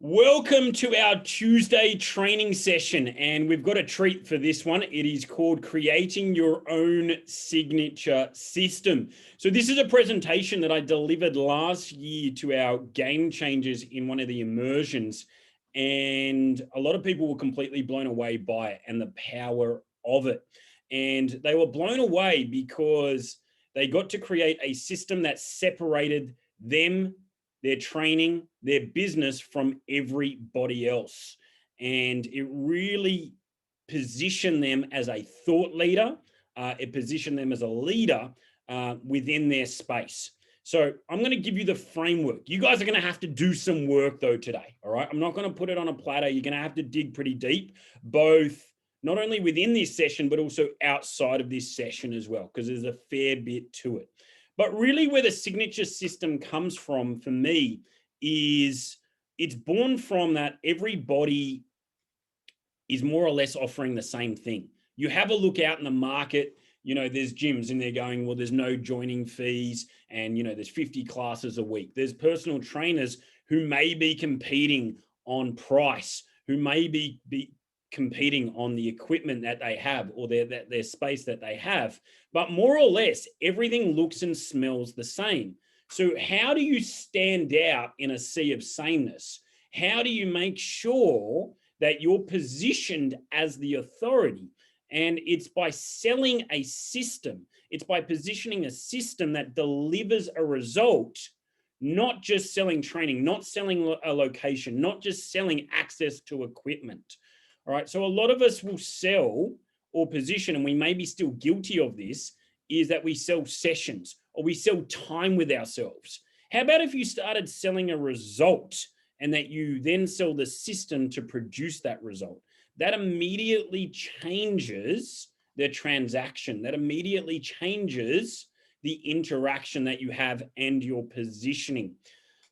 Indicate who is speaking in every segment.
Speaker 1: Welcome to our Tuesday training session, and we've got a treat for this one. It is called Creating Your Own Signature System. So this is a presentation that I delivered last year to our game changers in one of the immersions, and a lot of people were completely blown away by it and the power of it. And they were blown away because they got to create a system that separated them, their training, their business from everybody else. And it really positioned them as a thought leader. It positioned them as a leader within their space. So I'm going to give you the framework. You guys are going to have to do some work though today. All right. I'm not going to put it on a platter. You're going to have to dig pretty deep, both not only within this session, but also outside of this session as well, because there's a fair bit to it. But really where the signature system comes from for me is it's born from that everybody is more or less offering the same thing. You have a look out in the market, you know, there's gyms and they're going, well, there's no joining fees and, you know, there's 50 classes a week. There's personal trainers who may be competing on price, who may be competing on the equipment that they have or their space that they have. But more or less, everything looks and smells the same. So how do you stand out in a sea of sameness? How do you make sure that you're positioned as the authority? And it's by selling a system. It's by positioning a system that delivers a result, not just selling training, not selling a location, not just selling access to equipment. All right. So a lot of us will sell or position, and we may be still guilty of this, is that we sell sessions or we sell time with ourselves. How about if you started selling a result and that you then sell the system to produce that result? That immediately changes the transaction. That immediately changes the interaction that you have and your positioning.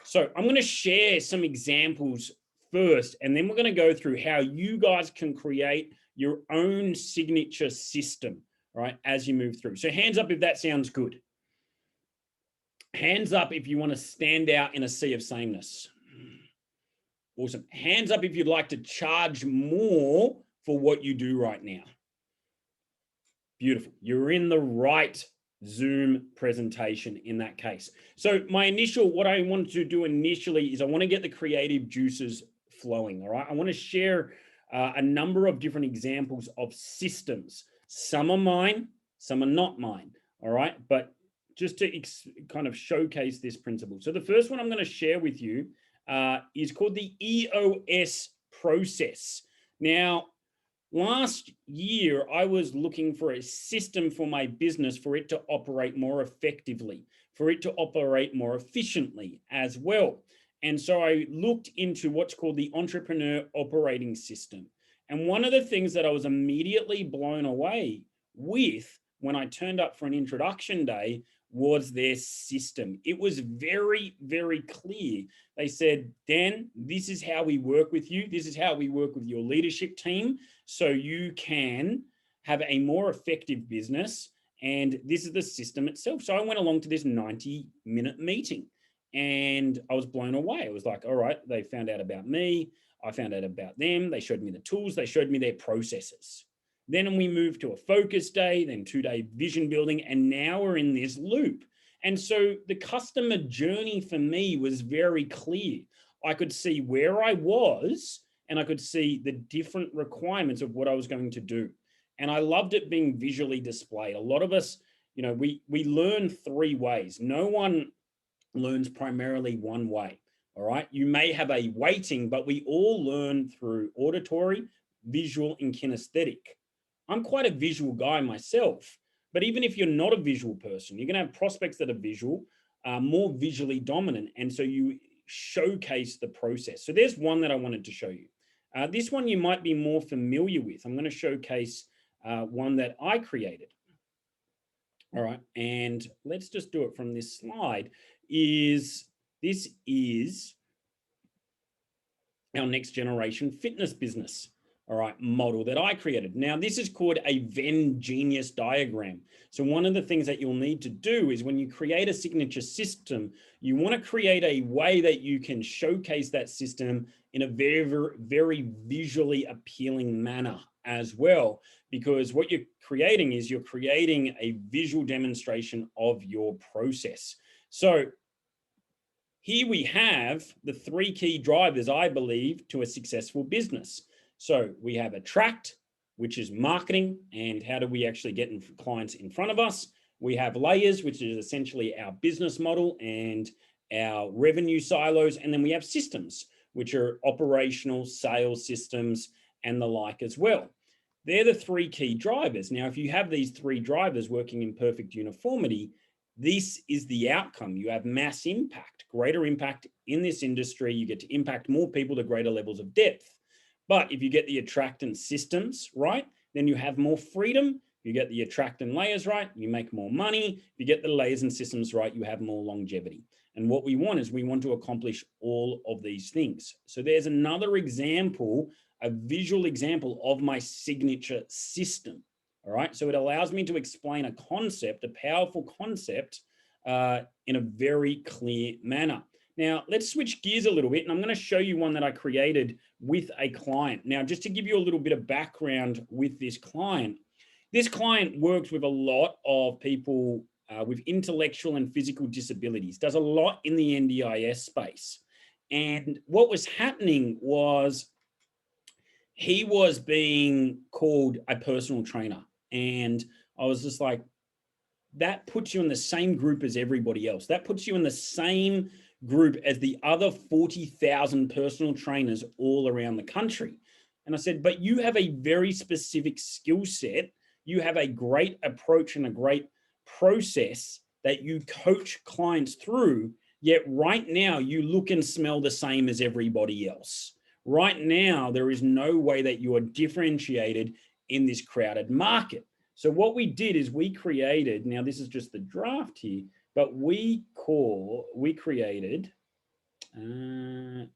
Speaker 1: So I'm going to share some examples first, and then we're going to go through how you guys can create your own signature system, right, as you move through. So hands up if that sounds good. Hands up if you want to stand out in a sea of sameness. Awesome. Hands up if you'd like to charge more for what you do right now. Beautiful. You're in the right Zoom presentation in that case. So what I want to do initially is I want to get the creative juices flowing. All right. I want to share a number of different examples of systems. Some are mine, some are not mine. All right. But just to kind of showcase this principle. So the first one I'm going to share with you is called the EOS process. Now, last year, I was looking for a system for my business for it to operate more effectively, for it to operate more efficiently as well. And so I looked into what's called the Entrepreneur Operating System. And one of the things that I was immediately blown away with when I turned up for an introduction day was their system. It was very, very clear. They said, Dan, this is how we work with you. This is how we work with your leadership team so you can have a more effective business. And this is the system itself. So I went along to this 90-minute meeting and I was blown away. I was like, all right, they found out about me. I found out about them. They showed me the tools. They showed me their processes. Then we moved to a focus day, then 2-day vision building, and now we're in this loop. And so the customer journey for me was very clear. I could see where I was and I could see the different requirements of what I was going to do. And I loved it being visually displayed. A lot of us, you know, we learn 3 ways. No one learns primarily one way. All right. You may have a weighting, but we all learn through auditory, visual, and kinesthetic. I'm quite a visual guy myself, but even if you're not a visual person, you're going to have prospects that are visual, more visually dominant. And so you showcase the process. So there's one that I wanted to show you. This one you might be more familiar with. I'm going to showcase one that I created. All right. And let's just do it from this slide. This is our next generation fitness business. all right, model that I created. Now, this is called a Venn genius diagram. So one of the things that you'll need to do is when you create a signature system, you want to create a way that you can showcase that system in a very, very visually appealing manner as well, because what you're creating is you're creating a visual demonstration of your process. So here we have the 3 key drivers, I believe, to a successful business. So we have attract, which is marketing, and how do we actually get clients in front of us? We have layers, which is essentially our business model and our revenue silos. And then we have systems, which are operational sales systems and the like as well. They're the 3 key drivers. Now, if you have these 3 drivers working in perfect uniformity, this is the outcome. You have mass impact, greater impact in this industry. You get to impact more people to greater levels of depth. But if you get the attractant systems right, then you have more freedom. You get the attractant layers right, you make more money. If you get the layers and systems right, you have more longevity. And what we want is we want to accomplish all of these things. So there's another example, a visual example of my signature system. All right, so it allows me to explain a concept, a powerful concept, in a very clear manner. Now, let's switch gears a little bit, and I'm going to show you one that I created with a client. Now, just to give you a little bit of background with this client works with a lot of people with intellectual and physical disabilities, does a lot in the NDIS space. And what was happening was he was being called a personal trainer. And I was just like, that puts you in the same group as everybody else. That puts you in the same group as the other 40,000 personal trainers all around the country. And I said, but you have a very specific skill set. You have a great approach and a great process that you coach clients through. Yet right now you look and smell the same as everybody else. Right now, there is no way that you are differentiated in this crowded market. So what we did is we created, now this is just the draft here, but we created,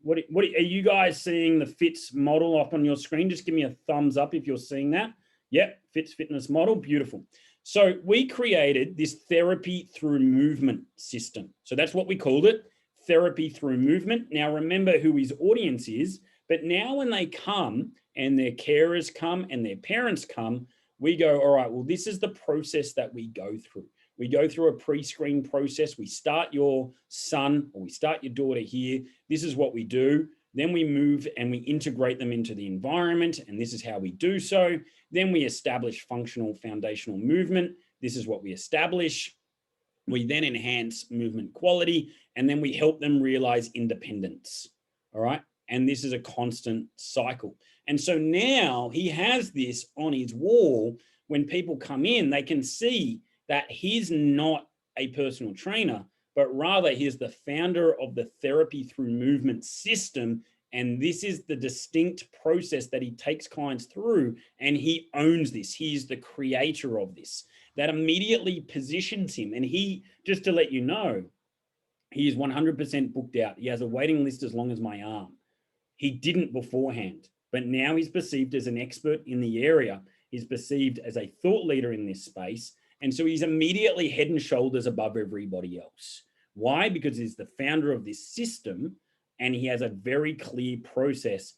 Speaker 1: what are you guys seeing the FITS model up on your screen? Just give me a thumbs up if you're seeing that. Yep, FITS fitness model, beautiful. So we created this therapy through movement system. So that's what we called it, therapy through movement. Now remember who his audience is, but now when they come and their carers come and their parents come, we go, all right, well, this is the process that we go through. We go through a pre-screen process. We start your son or we start your daughter here. This is what we do. Then we move and we integrate them into the environment. And this is how we do so. Then we establish functional foundational movement. This is what we establish. We then enhance movement quality, and then we help them realize independence. All right. And this is a constant cycle. And so now he has this on his wall. When people come in, they can see that he's not a personal trainer, but rather he's the founder of the therapy through movement system. And this is the distinct process that he takes clients through, and he owns this. He's the creator of this. That immediately positions him. And he, just to let you know, he is 100% booked out. He has a waiting list as long as my arm. He didn't beforehand, but now he's perceived as an expert in the area. He's perceived as a thought leader in this space. And so he's immediately head and shoulders above everybody else. Why? Because he's the founder of this system, and he has a very clear process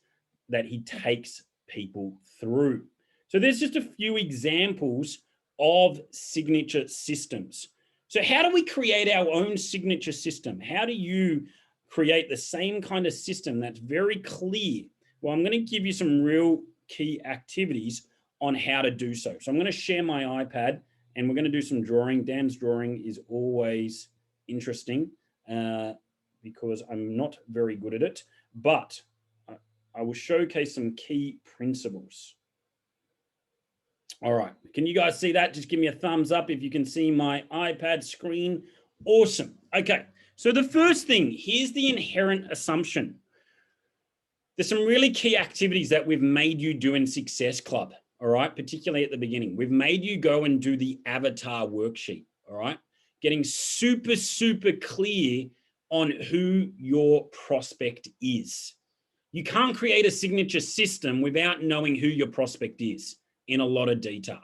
Speaker 1: that he takes people through. So there's just a few examples of signature systems. So how do we create our own signature system? How do you create the same kind of system that's very clear? Well, I'm going to give you some real key activities on how to do so. So I'm going to share my iPad and we're going to do some drawing. Dan's drawing is always interesting because I'm not very good at it, but I will showcase some key principles. All right, can you guys see that? Just give me a thumbs up if you can see my iPad screen. Awesome. Okay, so the first thing, here's the inherent assumption. There's some really key activities that we've made you do in Success Club, all right, particularly at the beginning. We've made you go and do the avatar worksheet, all right? Getting super, super clear on who your prospect is, You can't create a signature system without knowing who your prospect is in a lot of detail.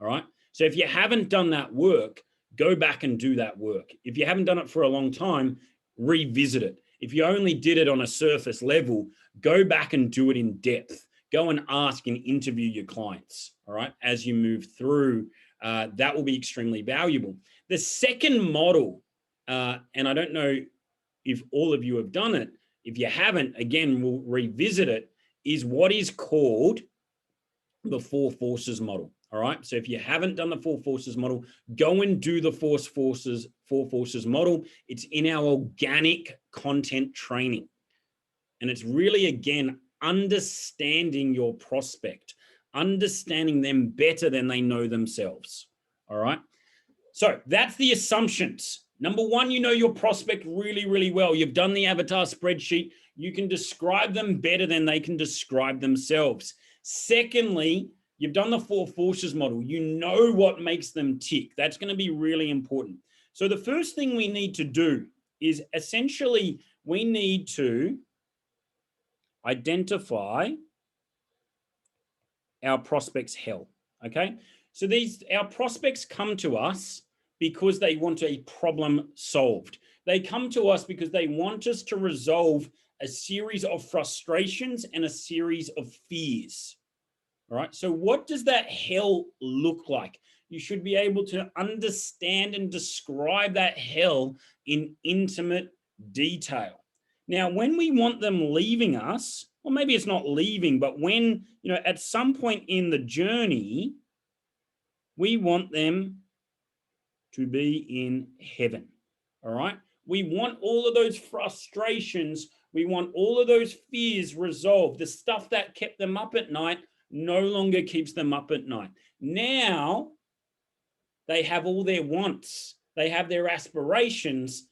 Speaker 1: All right. So if you haven't done that work, go back and do that work. If you haven't done it for a long time, revisit it. If you only did it on a surface level, go back and do it in depth. Go and ask and interview your clients. All right. As you move through, that will be extremely valuable. The second model, and I don't know if all of you have done it. If you haven't, again, we'll revisit it, is what is called the 4 forces model. All right. So if you haven't done the 4 forces model, go and do the 4 forces model. It's in our organic content training. And it's really, again, understanding your prospect, understanding them better than they know themselves. All right. So that's the assumptions. Number one, you know your prospect really, really well. You've done the avatar spreadsheet. You can describe them better than they can describe themselves. Secondly, you've done the 4 forces model. You know what makes them tick. That's going to be really important. So the first thing we need to do is essentially we need to identify our prospects' hell. Okay. So our prospects come to us because they want a problem solved. They come to us because they want us to resolve a series of frustrations and a series of fears. All right. So what does that hell look like? You should be able to understand and describe that hell in intimate detail. Now, when we want them leaving us, or maybe it's not leaving, but when, at some point in the journey, we want them to be in heaven. All right. We want all of those frustrations. We want all of those fears resolved. The stuff that kept them up at night no longer keeps them up at night. Now they have all their wants. They have their aspirations.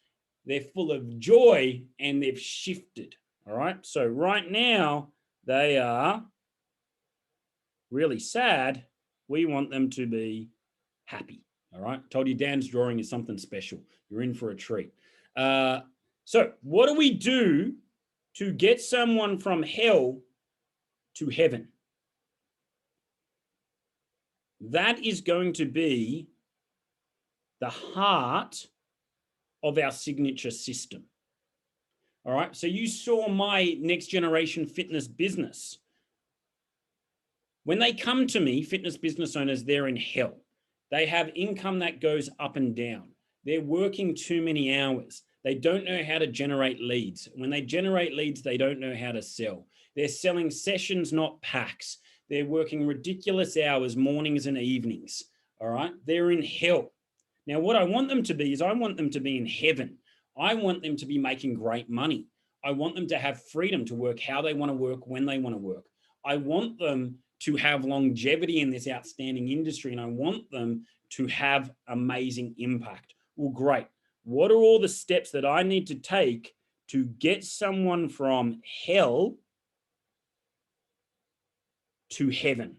Speaker 1: They're full of joy and they've shifted. All right. So right now they are really sad. We want them to be happy. All right. Told you Dan's drawing is something special. You're in for a treat. So what do we do to get someone from hell to heaven? That is going to be the heart of our signature system. All right. So you saw my next generation fitness business. When they come to me, fitness business owners, they're in hell. They have income that goes up and down. They're working too many hours. They don't know how to generate leads. When they generate leads, they don't know how to sell. They're selling sessions, not packs. They're working ridiculous hours, mornings and evenings. All right. They're in hell. Now, what I want them to be is I want them to be in heaven. I want them to be making great money. I want them to have freedom to work how they want to work, when they want to work. I want them to have longevity in this outstanding industry, and I want them to have amazing impact. Well, great. What are all the steps that I need to take to get someone from hell to heaven?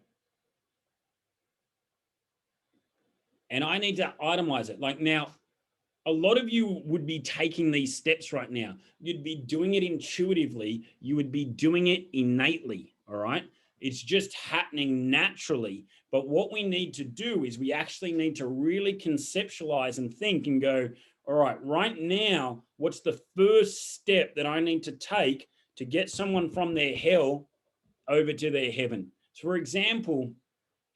Speaker 1: And I need to itemize it. Like now, a lot of you would be taking these steps right now. You'd be doing it intuitively. You would be doing it innately. All right. It's just happening naturally. But what we need to do is we actually need to really conceptualize and think and go, all right now, what's the first step that I need to take to get someone from their hell over to their heaven? So for example,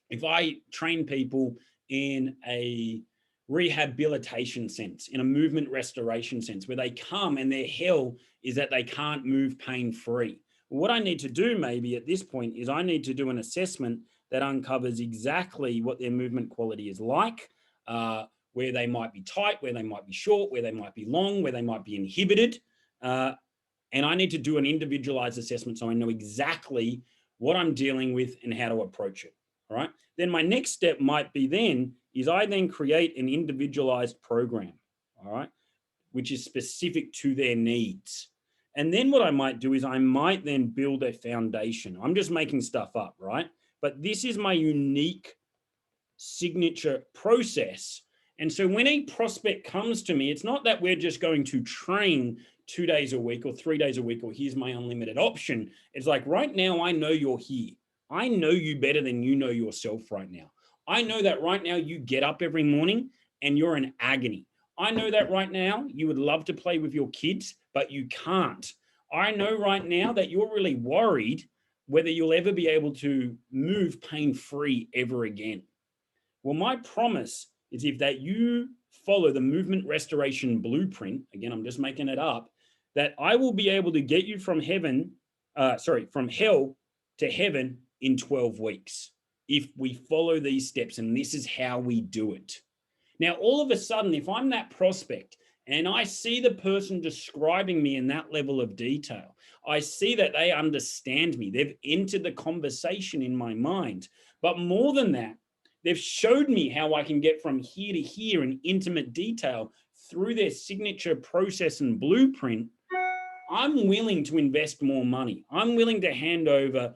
Speaker 1: if I train people in a rehabilitation sense, in a movement restoration sense, where they come and their hell is that they can't move pain-free. What I need to do maybe at this point is I need to do an assessment that uncovers exactly what their movement quality is like, where they might be tight, where they might be short, where they might be long, where they might be inhibited. And I need to do an individualized assessment so I know exactly what I'm dealing with and how to approach it. All right. Then my next step might be I then create an individualized program. All right. Which is specific to their needs. And then what I might do is I might then build a foundation. I'm just making stuff up, right? But this is my unique signature process. And so when a prospect comes to me, it's not that we're just going to train 2 days a week or 3 days a week, or here's my unlimited option. It's like, right now, I know you're here. I know you better than you know yourself right now. I know that right now you get up every morning and you're in agony. I know that right now you would love to play with your kids, but you can't. I know right now that you're really worried whether you'll ever be able to move pain-free ever again. Well, my promise is if that you follow the movement restoration blueprint, again, I'm just making it up, that I will be able to get you from from hell to heaven in 12 weeks if we follow these steps. And this is how we do it. Now, all of a sudden, if I'm that prospect and I see the person describing me in that level of detail, I see that they understand me. They've entered the conversation in my mind. But more than that, they've showed me how I can get from here to here in intimate detail through their signature process and blueprint. I'm willing to invest more money. I'm willing to hand over,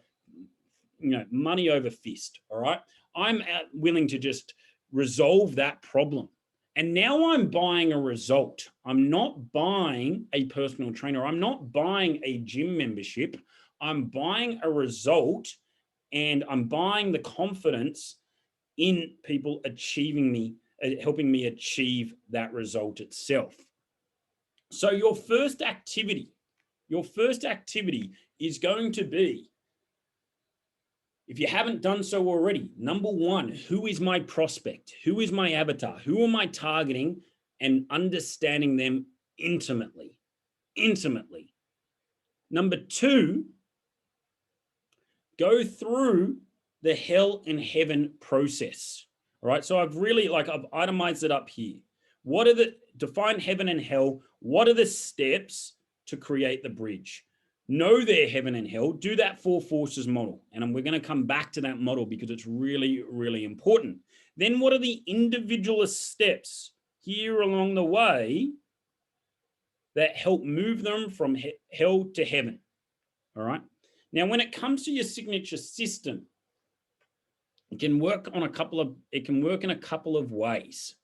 Speaker 1: money over fist. All right. I'm willing to just resolve that problem. And now I'm buying a result. I'm not buying a personal trainer. I'm not buying a gym membership. I'm buying a result, and I'm buying the confidence in people helping me achieve that result itself. So your first activity is going to be, if you haven't done so already, number one, who is my prospect? Who is my avatar? Who am I targeting? And understanding them intimately. Number two, go through the hell and heaven process. All right. So I've itemized it up here. Define heaven and hell. What are the steps to create the bridge? Know their heaven and hell. Do that 4 forces model. And we're going to come back to that model because it's really, really important. Then what are the individualist steps here along the way that help move them from hell to heaven? All right. Now, when it comes to your signature system, it can work in a couple of ways.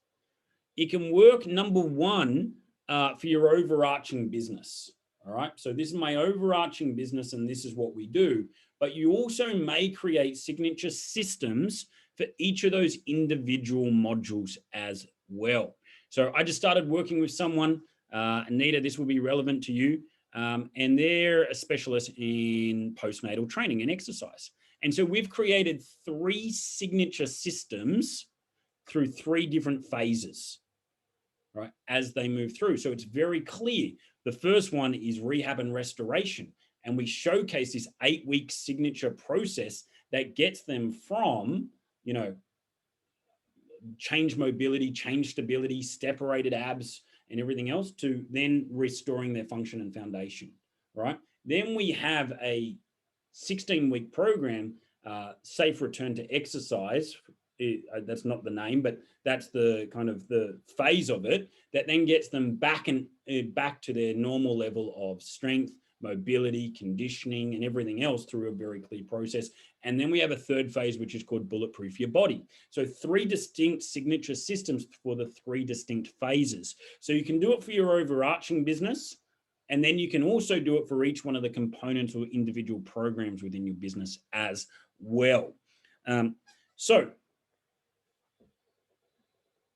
Speaker 1: It can work, number one, for your overarching business. All right. So this is my overarching business and this is what we do. But you also may create signature systems for each of those individual modules as well. So I just started working with someone, Anita, this will be relevant to you. And they're a specialist in postnatal training and exercise. And so we've created 3 signature systems through 3 different phases, right, as they move through. So it's very clear. The first one is rehab and restoration. And we showcase this 8-week signature process that gets them from, change mobility, change stability, separated abs, and everything else to then restoring their function and foundation, right? Then we have a 16-week program, Safe Return to Exercise. That's not the name, but that's the kind of the phase of it that then gets them back to their normal level of strength, mobility, conditioning, and everything else through a very clear process. And then we have a third phase, which is called Bulletproof Your Body. So 3 distinct signature systems for the 3 distinct phases. So you can do it for your overarching business, and then you can also do it for each one of the components or individual programs within your business as well. So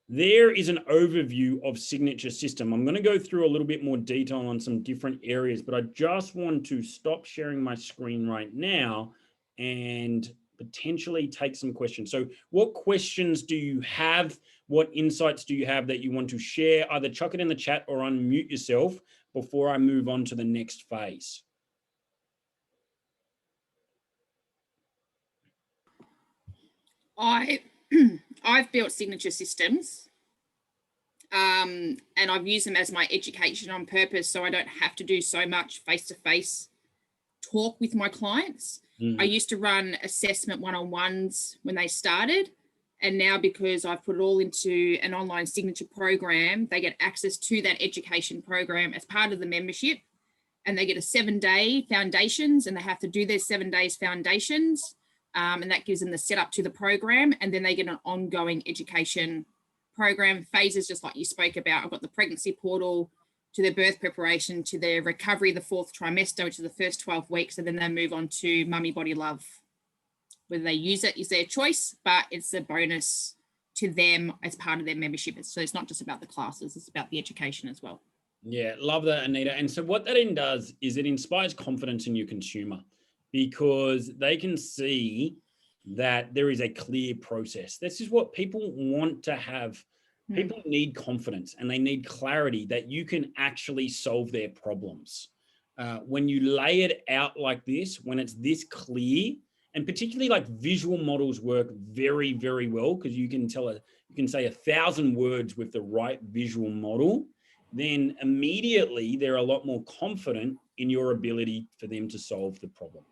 Speaker 1: there is an overview of signature system. I'm going to go through a little bit more detail on some different areas, but I just want to stop sharing my screen right now and potentially take some questions. So what questions do you have? What insights do you have that you want to share? Either chuck it in the chat or unmute yourself before I move on to the next phase.
Speaker 2: I've built signature systems, and I've used them as my education on purpose, so I don't have to do so much face-to-face talk with my clients. Mm-hmm. I used to run assessment one-on-ones when they started, and now because I've put it all into an online signature program, they get access to that education program as part of the membership, and they get a 7-day foundations, and they have to do their 7 days foundations. And that gives them the setup to the program, and then they get an ongoing education program phases, just like you spoke about. I've got the pregnancy portal to their birth preparation, to their recovery, the 4th trimester, which is the first 12 weeks, and then they move on to Mummy Body Love. Whether they use it is their choice, but it's a bonus to them as part of their membership. So it's not just about the classes, it's about the education as well.
Speaker 1: Yeah, love that, Anita. And so what that then does is it inspires confidence in your consumer, because they can see that there is a clear process. This is what people want to have. People need confidence and they need clarity that you can actually solve their problems. When you lay it out like this, when it's this clear, and particularly like visual models work very, very well, because you can say 1,000 words with the right visual model, then immediately they're a lot more confident in your ability for them to solve the problem.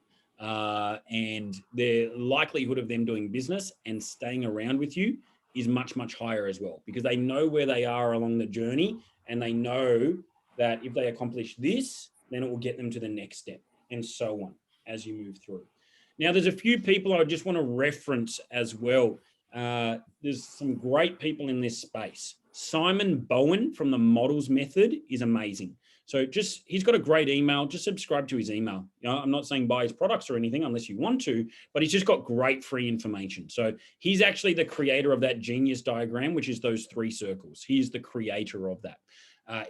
Speaker 1: And the likelihood of them doing business and staying around with you is much, much higher as well, because they know where they are along the journey, and they know that if they accomplish this, then it will get them to the next step, and so on as you move through. Now, there's a few people I just want to reference as well. There's some great people in this space. Simon Bowen from the Models Method is amazing. So he's got a great email. Just subscribe to his email. You know, I'm not saying buy his products or anything unless you want to, but he's just got great free information. So he's actually the creator of that genius diagram, which is those 3 circles. He's the creator of that.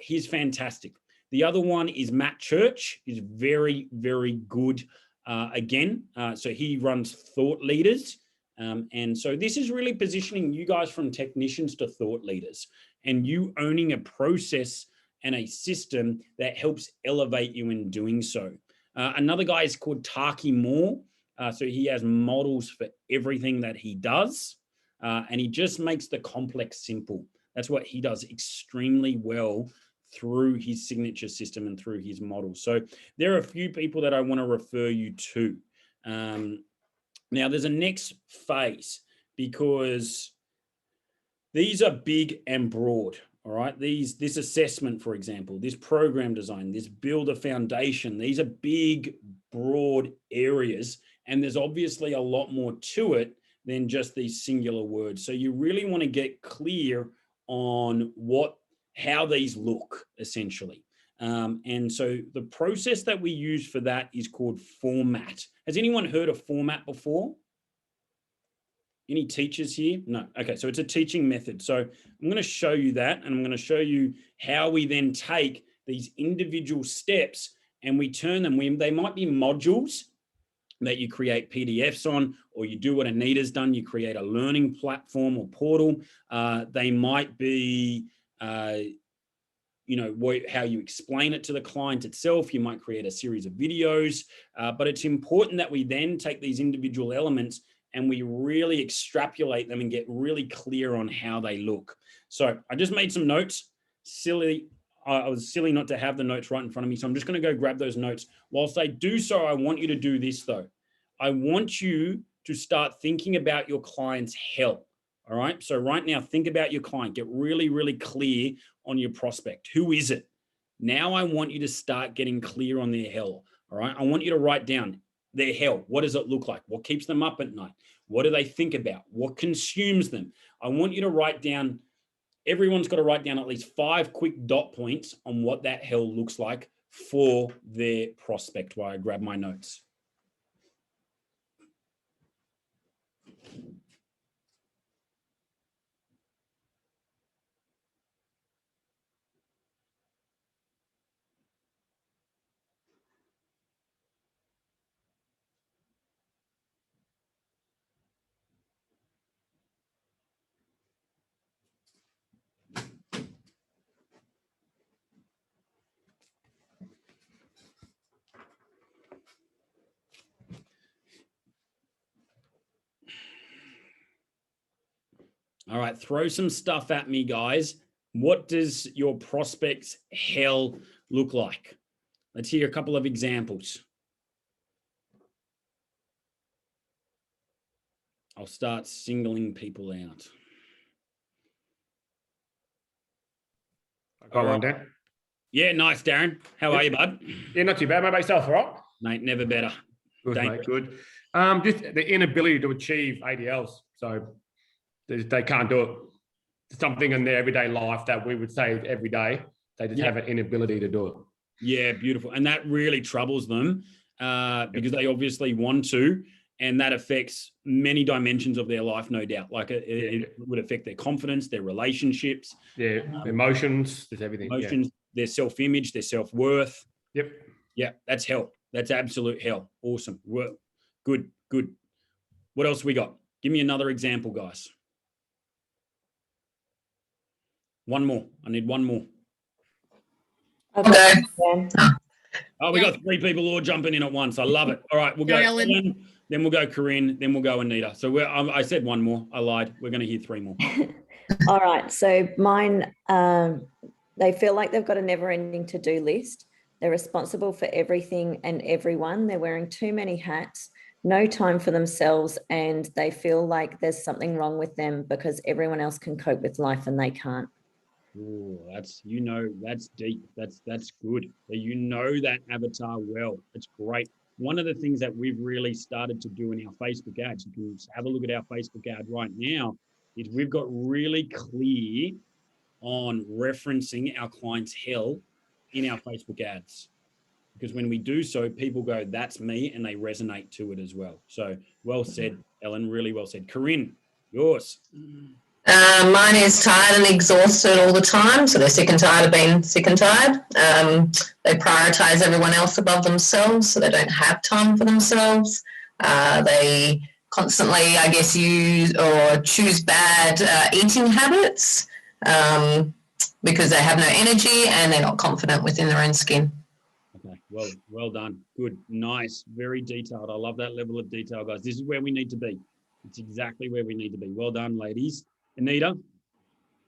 Speaker 1: He's fantastic. The other one is Matt Church. He's very, very good. So he runs Thought Leaders. And so this is really positioning you guys from technicians to thought leaders, and you owning a process and a system that helps elevate you in doing so. Another guy is called Taki Moore. So he has models for everything that he does, and he just makes the complex simple. That's what he does extremely well through his signature system and through his model. So there are a few people that I want to refer you to. Now there's a next phase, because these are big and broad. All right, this assessment, for example, this program design, this build a foundation, these are big, broad areas. And there's obviously a lot more to it than just these singular words. So you really want to get clear on how these look, essentially. And so the process that we use for that is called format. Has anyone heard of format before? Any teachers here? No. Okay, so it's a teaching method. So I'm going to show you that, and I'm going to show you how we then take these individual steps and we turn them. They might be modules that you create PDFs on, or you do what Anita's done, you create a learning platform or portal. They might be, how you explain it to the client itself. You might create a series of videos, but it's important that we then take these individual elements and we really extrapolate them and get really clear on how they look. So I just made some notes. I was silly not to have the notes right in front of me. So I'm just going to go grab those notes. Whilst I do so, I want you to do this though. I want you to start thinking about your client's hell. All right. So right now, think about your client. Get really, really clear on your prospect. Who is it? Now I want you to start getting clear on their hell. All right. I want you to write down their hell. What does it look like? What keeps them up at night? What do they think about? What consumes them? I want you to write down, everyone's got to write down at least 5 quick dot points on what that hell looks like for their prospect while I grab my notes. All right, throw some stuff at me, guys. What does your prospect's hell look like? Let's hear a couple of examples. I'll start singling people out.
Speaker 3: I got one, Dan.
Speaker 1: Yeah, nice, Darren. How are you, bud?
Speaker 3: Yeah, not too bad. Mate, yourself, all right?
Speaker 1: Mate, never better.
Speaker 3: Good,
Speaker 1: Thank
Speaker 3: mate, good. Just the inability to achieve ADLs. So they can't do it. Something in their everyday life that we would say every day, They just
Speaker 1: Yeah.
Speaker 3: have an inability to do it.
Speaker 1: Yeah, beautiful. And that really troubles them because they obviously want to, and that affects many dimensions of their life, no doubt. Like it would affect their confidence, their relationships,
Speaker 3: Yeah, emotions, there's everything.
Speaker 1: emotions, their self-image, their self-worth.
Speaker 3: Yep.
Speaker 1: Yeah, that's hell. That's absolute hell. Awesome. Well, good, good. What else we got? Give me another example, guys. One more. I need one more.
Speaker 4: Okay.
Speaker 1: Oh, we
Speaker 2: Yeah.
Speaker 1: got 3 people all jumping in at once. I love it. All right, we'll go
Speaker 2: Go, Ellen.
Speaker 1: Ellen, then we'll go Corinne, then we'll go Anita. So I said one more. I lied. We're going to hear 3 more.
Speaker 4: All right. So mine, they feel like they've got a never-ending to-do list. They're responsible for everything and everyone. They're wearing too many hats, no time for themselves, and they feel like there's something wrong with them because everyone else can cope with life and they can't.
Speaker 1: Oh, that's deep. That's good. You know that avatar well. It's great. One of the things that we've really started to do in our Facebook ads, you can have a look at our Facebook ad right now, is we've got really clear on referencing our clients' hell in our Facebook ads. Because when we do so, people go, that's me, and they resonate to it as well. So well said, Ellen, really well said. Corinne, yours.
Speaker 5: Mine is tired and exhausted all the time. So they're sick and tired of being sick and tired. They prioritize everyone else above themselves, so they don't have time for themselves. They constantly, I guess, use or choose bad eating habits because they have no energy and they're not confident within their own skin.
Speaker 1: Okay, well done. Good, nice, very detailed. I love that level of detail, guys. This is where we need to be. It's exactly where we need to be. Well done, ladies. Anita?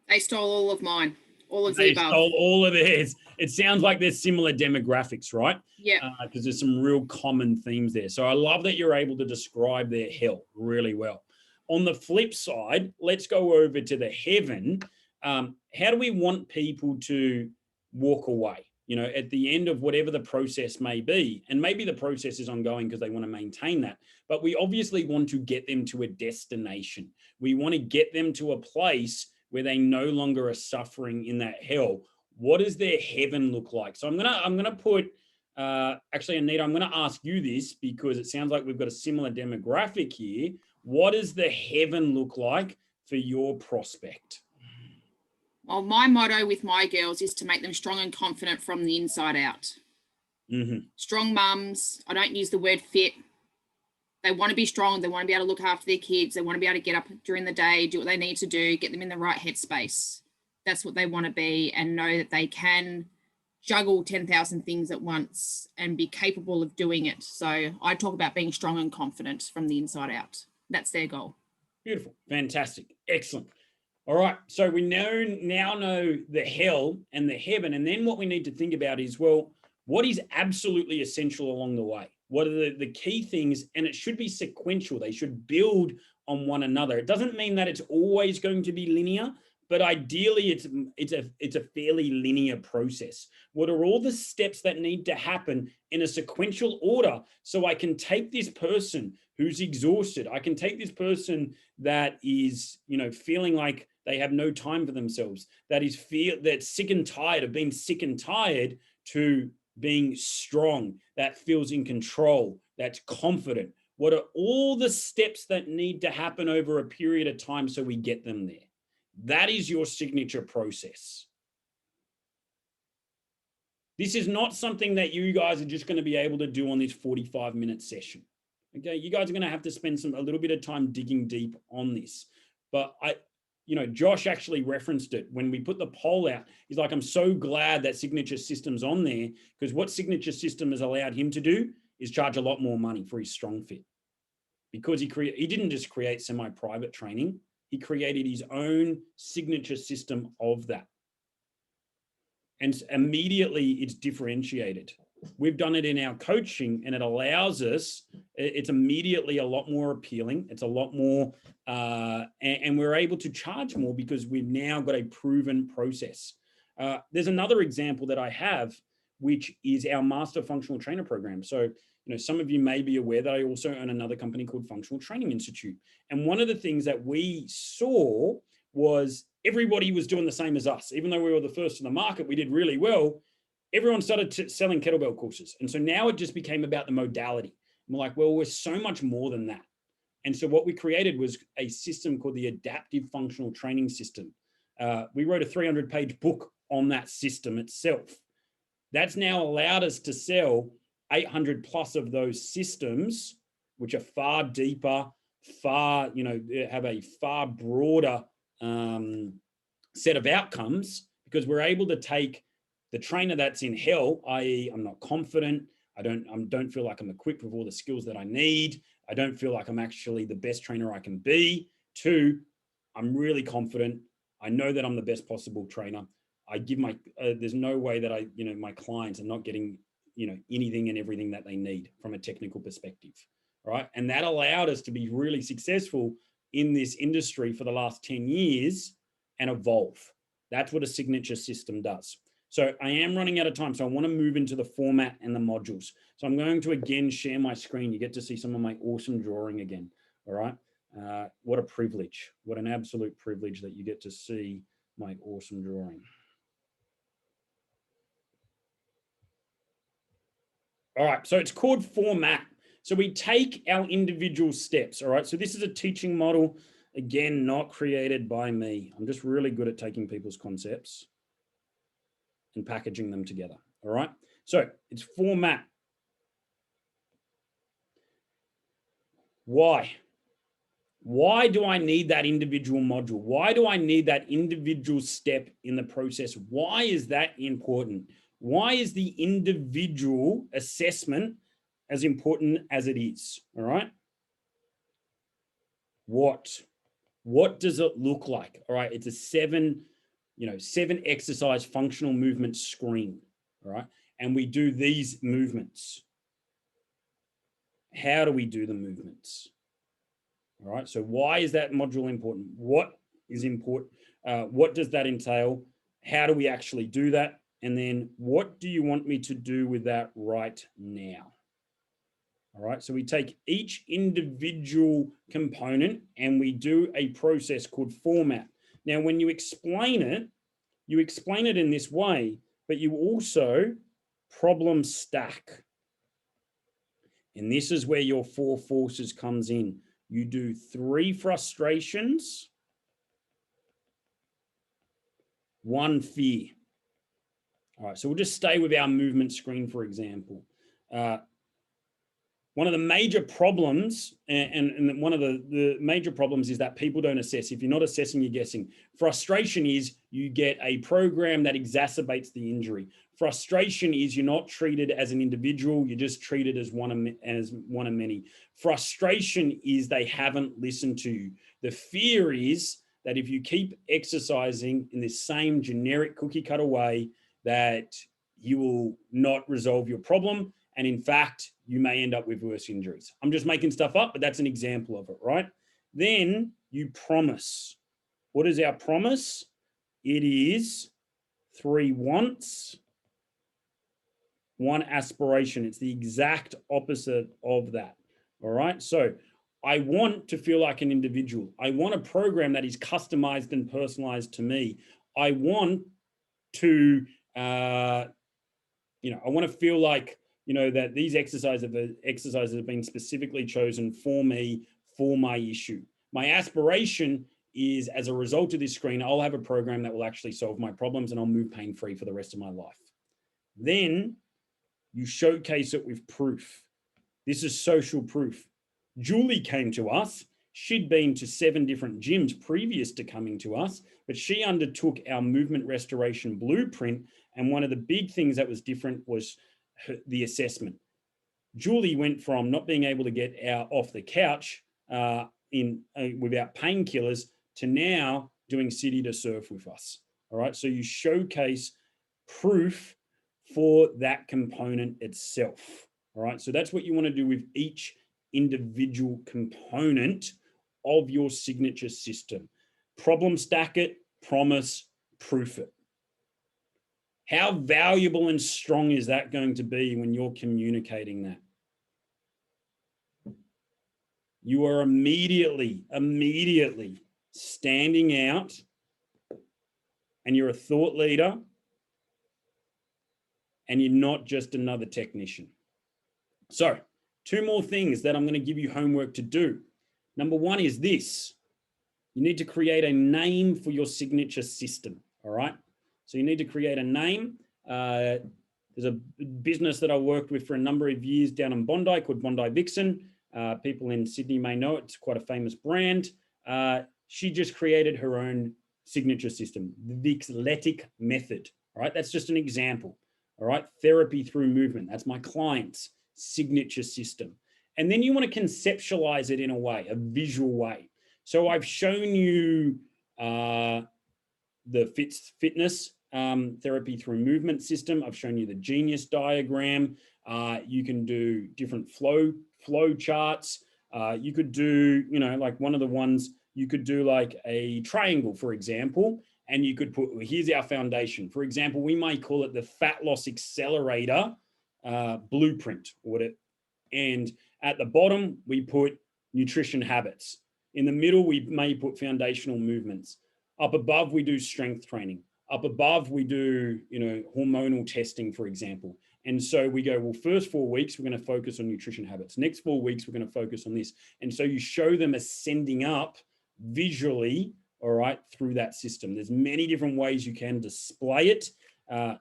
Speaker 2: They stole all of mine, all of the
Speaker 1: They
Speaker 2: above.
Speaker 1: stole all of theirs. It sounds like there's similar demographics, right?
Speaker 2: Yeah.
Speaker 1: Because there's some real common themes there. So I love that you're able to describe their hell really well. On the flip side, let's go over to the heaven. How do we want people to walk away? You know, at the end of whatever the process may be, and maybe the process is ongoing because they want to maintain that, but we obviously want to get them to a destination. We want to get them to a place where they no longer are suffering in that hell. What does their heaven look like? So I'm gonna put actually, Anita, I'm gonna ask you this because it sounds like we've got a similar demographic here. What does the heaven look like for your prospect?
Speaker 2: Well, my motto with my girls is to make them strong and confident from the inside out.
Speaker 1: Mm-hmm.
Speaker 2: Strong mums. I don't use the word fit. They want to be strong. They want to be able to look after their kids. They want to be able to get up during the day, do what they need to do, get them in the right headspace. That's what they want to be, and know that they can juggle 10,000 things at once and be capable of doing it. So I talk about being strong and confident from the inside out. That's their goal.
Speaker 1: Beautiful. Fantastic. Excellent. All right. So we now know the hell and the heaven. And then what we need to think about is, well, what is absolutely essential along the way? What are the key things? And it should be sequential. They should build on one another. It doesn't mean that it's always going to be linear, but ideally it's a fairly linear process. What are all the steps that need to happen in a sequential order so I can take this person who's exhausted, I can take this person that is, feeling like they have no time for themselves, that's sick and tired of being sick and tired, to being strong, that feels in control, that's confident. What are all the steps that need to happen over a period of time so we get them there? That is your signature process. This is not something that you guys are just going to be able to do on this 45-minute session. Okay, you guys are going to have to spend a little bit of time digging deep on this. But Josh actually referenced it when we put the poll out. He's like, I'm so glad that Signature System's on there, because what Signature System has allowed him to do is charge a lot more money for his Strong Fit. Because he didn't just create semi-private training, he created his own signature system of that. And immediately it's differentiated. We've done it in our coaching, and it allows us, it's immediately a lot more appealing. It's a lot more, and we're able to charge more because we've now got a proven process. There's another example that I have, which is our Master Functional Trainer program. So, some of you may be aware that I also own another company called Functional Training Institute. And one of the things that we saw was everybody was doing the same as us. Even though we were the first in the market, we did really well. Everyone started selling kettlebell courses. And so now it just became about the modality. And we're like, well, we're so much more than that. And so what we created was a system called the Adaptive Functional Training System. We wrote a 300-page book on that system itself. That's now allowed us to sell 800 plus of those systems, which are far deeper, far, have a far broader set of outcomes, because we're able to take the trainer that's in hell, i.e. I'm not confident, I don't feel like I'm equipped with all the skills that I need, I don't feel like I'm actually the best trainer I can be, to I'm really confident, I know that I'm the best possible trainer. I give there's no way that my clients are not getting, anything and everything that they need from a technical perspective, right? And that allowed us to be really successful in this industry for the last 10 years and evolve. That's what a signature system does. So I am running out of time, so I want to move into the format and the modules. So I'm going to again share my screen. You get to see some of my awesome drawing again, all right? What a privilege. What an absolute privilege that you get to see my awesome drawing. All right, so it's called format. So we take our individual steps, all right? So this is a teaching model, again, not created by me. I'm just really good at taking people's concepts and packaging them together, all right? So it's format. Why? Why do I need that individual module? Why do I need that individual step in the process? Why is that important? Why is the individual assessment as important as it is? All right. What does it look like? All right. It's a seven exercise functional movement screen. All right. And we do these movements. How do we do the movements? All right. So why is that module important? What is important? What does that entail? How do we actually do that? And then what do you want me to do with that right now? All right, so we take each individual component and we do a process called format. Now, when you explain it in this way, but you also problem stack. And this is where your 4 forces comes in. You do 3 frustrations, 1 fear. All right, so we'll just stay with our movement screen, for example. One of the major problems, and one of the major problems is that people don't assess. If you're not assessing, you're guessing. Frustration is you get a program that exacerbates the injury. Frustration is you're not treated as an individual, you're just treated as one of many. Frustration is they haven't listened to you. The fear is that if you keep exercising in this same generic cookie cutter way, that you will not resolve your problem. And in fact, you may end up with worse injuries. I'm just making stuff up, but that's an example of it, right? Then you promise. What is our promise? It is 3 wants, 1 aspiration. It's the exact opposite of that, all right? So I want to feel like an individual. I want a program that is customized and personalized to me. I want to, I want to feel like, that these exercises have been specifically chosen for me, for my issue. My aspiration is, as a result of this screen, I'll have a program that will actually solve my problems and I'll move pain-free for the rest of my life. Then you showcase it with proof. This is social proof. Julie came to us. She'd been to 7 different gyms previous to coming to us, but she undertook our movement restoration blueprint. And one of the big things that was different was the assessment. Julie went from not being able to get out off the couch without painkillers to now doing city to surf with us. All right. So you showcase proof for that component itself. All right. So that's what you want to do with each individual component of your signature system. Problem stack it, promise, proof it. How valuable and strong is that going to be when you're communicating that? You are immediately standing out and you're a thought leader, and you're not just another technician. So 2 more things that I'm going to give you homework to do. Number 1 is this. You need to create a name for your signature system. All right. So you need to create a name. There's a business that I worked with for a number of years down in Bondi called Bondi Vixen. People in Sydney may know it. It's quite a famous brand. She just created her own signature system, the Vixletic method. All right. That's just an example. All right. Therapy through movement. That's my client's signature system. And then you want to conceptualize it in a way, a visual way. So I've shown you the fitness therapy through movement system. I've shown you the Genius diagram. You can do different flow charts. You could do, like one of the ones, you could do like a triangle, for example, and you could put, here's our foundation. For example, we might call it the Fat Loss Accelerator blueprint. And at the bottom, we put nutrition habits. In the middle, we may put foundational movements. Up above, we do strength training. Up above, we do, hormonal testing, for example. And so we go, well, first 4 weeks, we're going to focus on nutrition habits. Next 4 weeks, we're going to focus on this. And so you show them ascending up visually, all right, through that system. There's many different ways you can display it. And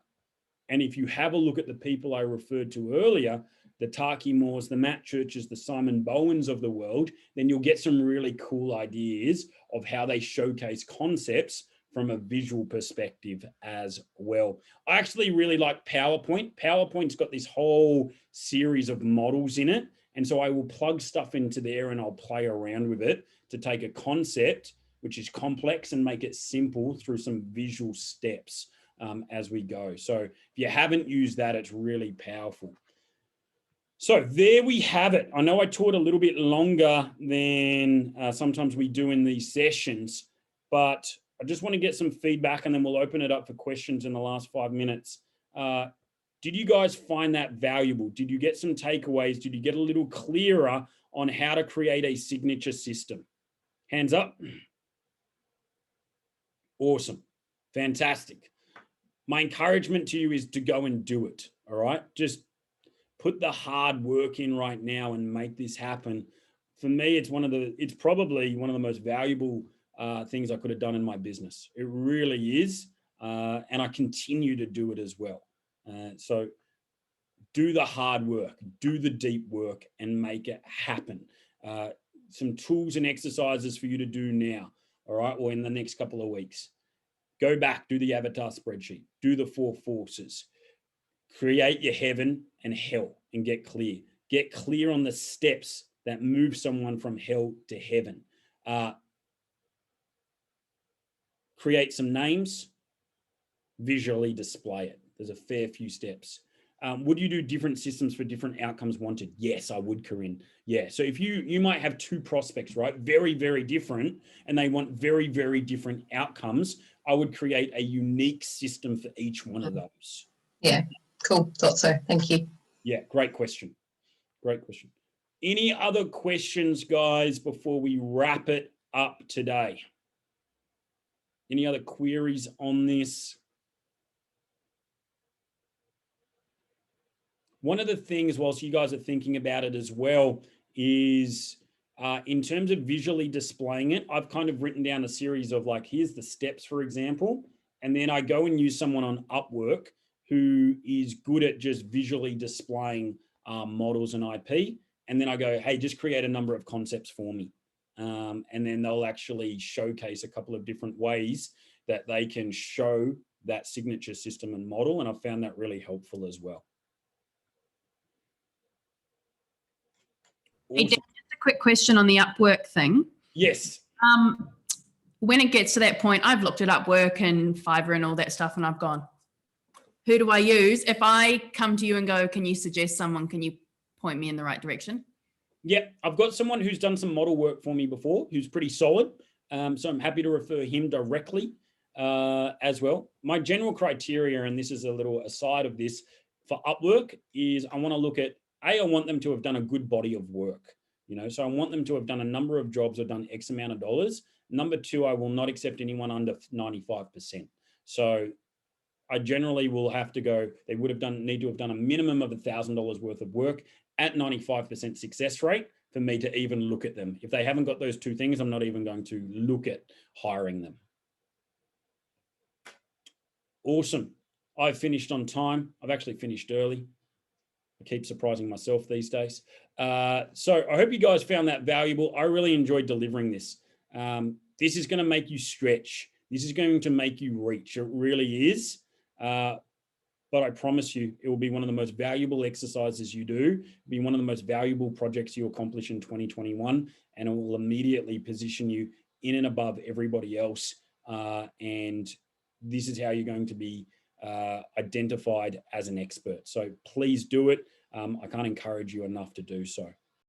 Speaker 1: if you have a look at the people I referred to earlier, the Taki Moores, the Matt Churches, the Simon Bowens of the world, then you'll get some really cool ideas of how they showcase concepts from a visual perspective as well. I actually really like PowerPoint. PowerPoint's got this whole series of models in it. And so I will plug stuff into there and I'll play around with it to take a concept, which is complex, and make it simple through some visual steps as we go. So if you haven't used that, it's really powerful. So there we have it. I know I taught a little bit longer than sometimes we do in these sessions, but I just want to get some feedback and then we'll open it up for questions in the last 5 minutes. Did you guys find that valuable? Did you get some takeaways? Did you get a little clearer on how to create a signature system? Hands up. Awesome. Fantastic. My encouragement to you is to go and do it. All right. Just put the hard work in right now and make this happen. For me, it's probably one of the most valuable things I could have done in my business. It really is. And I continue to do it as well. So do the hard work, do the deep work, and make it happen. Some tools and exercises for you to do now, all right, or in the next couple of weeks. Go back, do the avatar spreadsheet, do the 4 forces, create your heaven and hell, and get clear. Get clear on the steps that move someone from hell to heaven. Create some names, visually display it. There's a fair few steps. Would you do different systems for different outcomes wanted? Yes, I would, Corinne. Yeah. So if you might have 2 prospects, right? Very, very different, and they want very, very different outcomes. I would create a unique system for each one of those.
Speaker 5: Yeah, cool. Thought so. Thank you.
Speaker 1: Yeah, great question. Great question. Any other questions, guys, before we wrap it up today? Any other queries on this? One of the things, whilst you guys are thinking about it as well, is in terms of visually displaying it, I've kind of written down a series of like, here's the steps, for example, and then I go and use someone on Upwork who is good at just visually displaying models and IP. And then I go, hey, just create a number of concepts for me. And then they'll actually showcase a couple of different ways that they can show that signature system and model. And I've found that really helpful as well.
Speaker 6: Hey, Dan, just a quick question on the Upwork thing.
Speaker 1: Yes.
Speaker 6: When it gets to that point, I've looked at Upwork and Fiverr and all that stuff, and I've gone, who do I use? If I come to you and go, can you suggest someone? Can you point me in the right direction?
Speaker 1: Yeah, I've got someone who's done some model work for me before, who's pretty solid. So I'm happy to refer him directly as well. My general criteria, and this is a little aside of this, for Upwork is I want to look at, I want them to have done a good body of work. So I want them to have done a number of jobs or done X amount of dollars. Number 2, I will not accept anyone under 95%. So I generally will have to go, they would have need to have done a minimum of $1,000 worth of work at 95% success rate for me to even look at them. If they haven't got those two things, I'm not even going to look at hiring them. Awesome. I've finished on time. I've actually finished early. I keep surprising myself these days. So I hope you guys found that valuable. I really enjoyed delivering this. This is going to make you stretch. This is going to make you reach. It really is. But I promise you, it will be one of the most valuable exercises you do, be one of the most valuable projects you accomplish in 2021, and it will immediately position you in and above everybody else. And this is how you're going to be identified as an expert. So please do it. I can't encourage you enough to do so.